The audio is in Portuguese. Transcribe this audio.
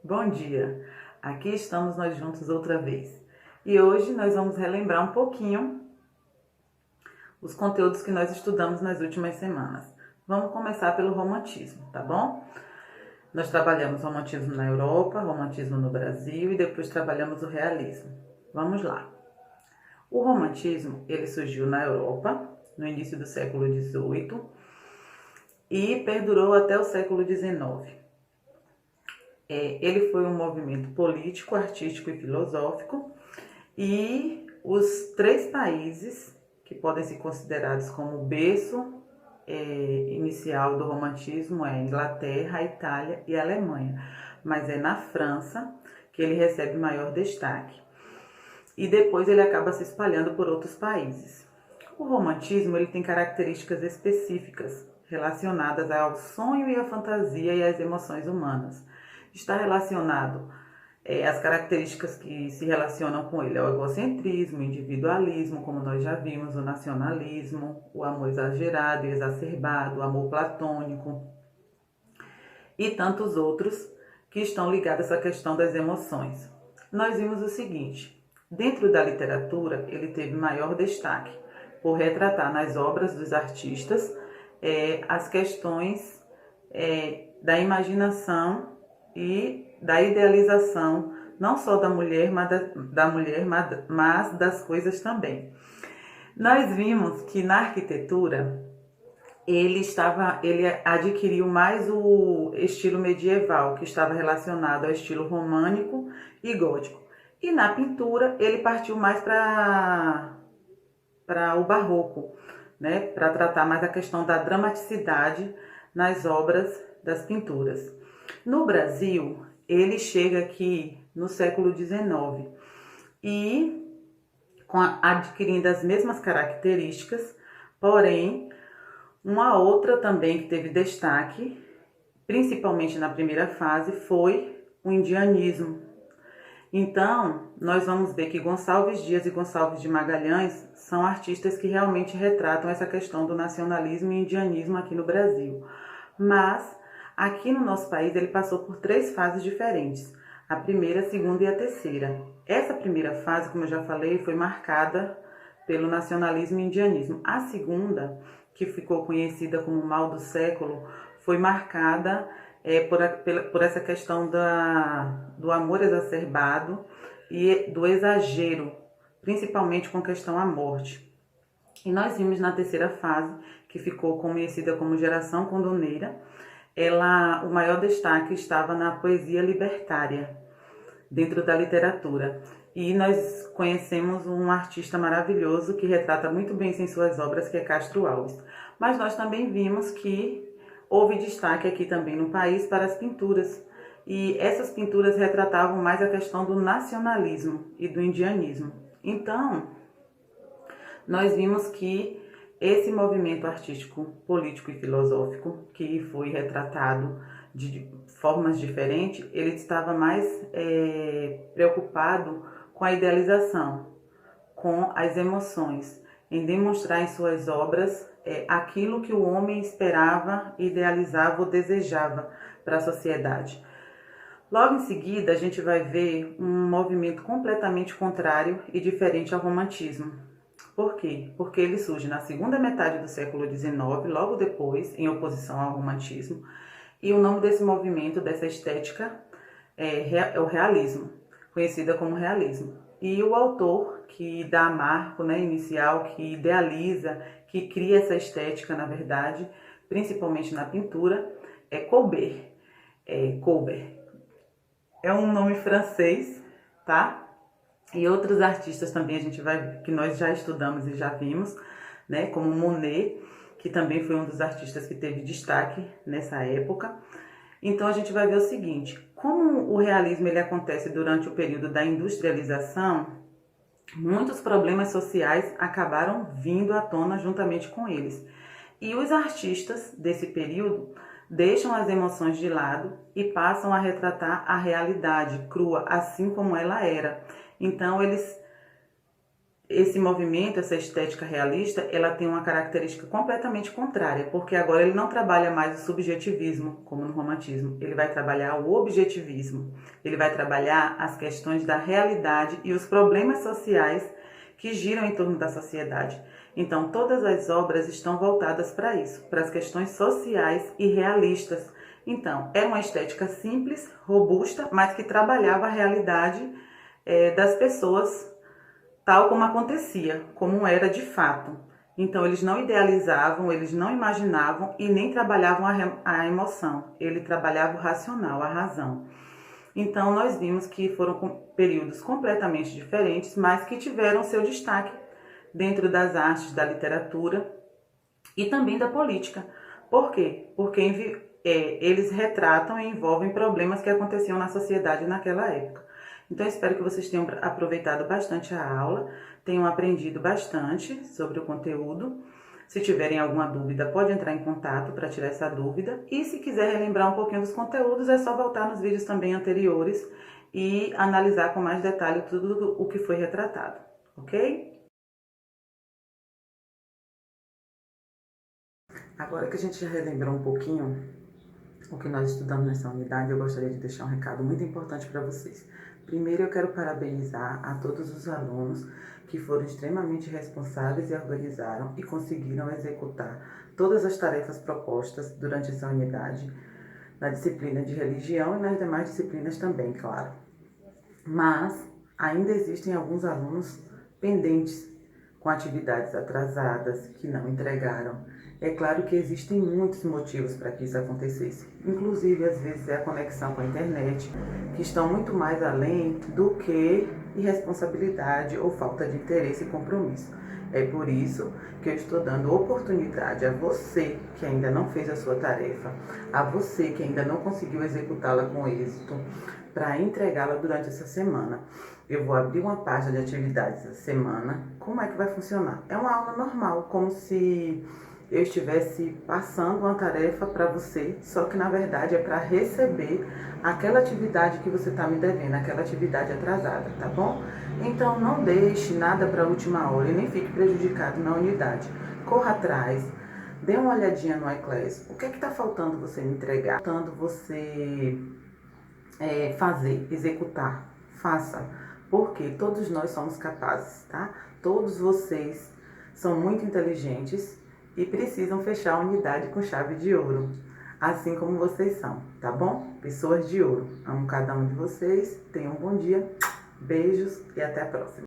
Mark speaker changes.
Speaker 1: Bom dia! Aqui estamos nós juntos outra vez. E hoje nós vamos relembrar um pouquinho os conteúdos que nós estudamos nas últimas semanas. Vamos começar pelo romantismo, tá bom? Nós trabalhamos romantismo na Europa, romantismo no Brasil e depois trabalhamos o realismo. Vamos lá. O romantismo, ele surgiu na Europa no início do século XVIII e perdurou até o século XIX. Ele foi um movimento político, artístico e filosófico, e os três países que podem ser considerados como o berço inicial do romantismo é a Inglaterra, a Itália e a Alemanha, mas é na França que ele recebe maior destaque. E depois ele acaba se espalhando por outros países. O romantismo ele tem características específicas relacionadas ao sonho e à fantasia e às emoções humanas. Está relacionado às características que se relacionam com ele, é o egocentrismo, o individualismo, como nós já vimos, o nacionalismo, o amor exagerado e exacerbado, o amor platônico e tantos outros que estão ligados a essa questão das emoções. Nós vimos o seguinte: dentro da literatura, ele teve maior destaque por retratar nas obras dos artistas as questões da imaginação e da idealização, não só da mulher, mas das coisas também. Nós vimos que na arquitetura ele adquiriu mais o estilo medieval, que estava relacionado ao estilo românico e gótico. E na pintura ele partiu mais para o barroco, né? Para tratar mais a questão da dramaticidade nas obras das pinturas. No Brasil, ele chega aqui no século XIX e adquirindo as mesmas características, porém, uma outra também que teve destaque, principalmente na primeira fase, foi o indianismo. Então, nós vamos ver que Gonçalves Dias e Gonçalves de Magalhães são artistas que realmente retratam essa questão do nacionalismo e indianismo aqui no Brasil. Mas, aqui no nosso país, ele passou por três fases diferentes: a primeira, a segunda e a terceira. Essa primeira fase, como eu já falei, foi marcada pelo nacionalismo e indianismo. A segunda, que ficou conhecida como o mal do século, foi marcada por essa questão do amor exacerbado e do exagero, principalmente com questão à morte. E nós vimos na terceira fase, que ficou conhecida como Geração Condoneira, o maior destaque estava na poesia libertária, dentro da literatura. E nós conhecemos um artista maravilhoso que retrata muito bem isso em suas obras, que é Castro Alves. Mas nós também vimos que houve destaque aqui também no país para as pinturas. E essas pinturas retratavam mais a questão do nacionalismo e do indianismo. Então, nós vimos que esse movimento artístico, político e filosófico, que foi retratado de formas diferentes, ele estava mais preocupado com a idealização, com as emoções, em demonstrar em suas obras aquilo que o homem esperava, idealizava ou desejava para a sociedade. Logo em seguida, a gente vai ver um movimento completamente contrário e diferente ao romantismo. Por quê? Porque ele surge na segunda metade do século XIX, logo depois, em oposição ao romantismo, e o nome desse movimento, dessa estética, é o realismo, conhecida como realismo. E o autor que dá a marco, né, inicial, que idealiza, que cria essa estética, na verdade, principalmente na pintura, é Courbet. Courbet. É um nome francês, tá? E outros artistas também que nós já estudamos e já vimos, né, como Monet, que também foi um dos artistas que teve destaque nessa época. Então a gente vai ver o seguinte: como o realismo ele acontece durante o período da industrialização, muitos problemas sociais acabaram vindo à tona juntamente com eles. E os artistas desse período deixam as emoções de lado e passam a retratar a realidade crua, assim como ela era. Então, eles esse movimento, essa estética realista, ela tem uma característica completamente contrária, porque agora ele não trabalha mais o subjetivismo, como no romantismo, ele vai trabalhar o objetivismo, ele vai trabalhar as questões da realidade e os problemas sociais que giram em torno da sociedade. Então, todas as obras estão voltadas para isso, para as questões sociais e realistas. Então, é uma estética simples, robusta, mas que trabalhava a realidade das pessoas tal como acontecia, como era de fato. Então, eles não idealizavam, eles não imaginavam e nem trabalhavam a emoção. Ele trabalhava o racional, a razão. Então, nós vimos que foram períodos completamente diferentes, mas que tiveram seu destaque dentro das artes, da literatura e também da política. Por quê? Porque eles retratam e envolvem problemas que aconteciam na sociedade naquela época. Então, espero que vocês tenham aproveitado bastante a aula, tenham aprendido bastante sobre o conteúdo. Se tiverem alguma dúvida, pode entrar em contato para tirar essa dúvida. E se quiser relembrar um pouquinho dos conteúdos, é só voltar nos vídeos também anteriores e analisar com mais detalhe tudo o que foi retratado, ok? Agora que a gente já relembrou um pouquinho o que nós estudamos nessa unidade, eu gostaria de deixar um recado muito importante para vocês. Primeiro, eu quero parabenizar a todos os alunos que foram extremamente responsáveis e organizaram e conseguiram executar todas as tarefas propostas durante essa unidade, na disciplina de religião e nas demais disciplinas também, claro. Mas ainda existem alguns alunos pendentes, com atividades atrasadas, que não entregaram. É claro que existem muitos motivos para que isso acontecesse, inclusive às vezes é a conexão com a internet, que estão muito mais além do que irresponsabilidade ou falta de interesse e compromisso. É por isso que eu estou dando oportunidade a você que ainda não fez a sua tarefa, a você que ainda não conseguiu executá-la com êxito, para entregá-la durante essa semana. Eu vou abrir uma página de atividades essa semana. Como é que vai funcionar? É uma aula normal, como se eu estivesse passando uma tarefa para você, só que na verdade é para receber aquela atividade que você está me devendo, aquela atividade atrasada, tá bom? Então não deixe nada para a última hora e nem fique prejudicado na unidade. Corra atrás, dê uma olhadinha no iClass. O que é que está faltando você me entregar? Faltando você fazer, executar, faça, porque todos nós somos capazes, tá? Todos vocês são muito inteligentes e precisam fechar a unidade com chave de ouro, assim como vocês são, tá bom? Pessoas de ouro. Amo cada um de vocês, tenham um bom dia, beijos e até a próxima.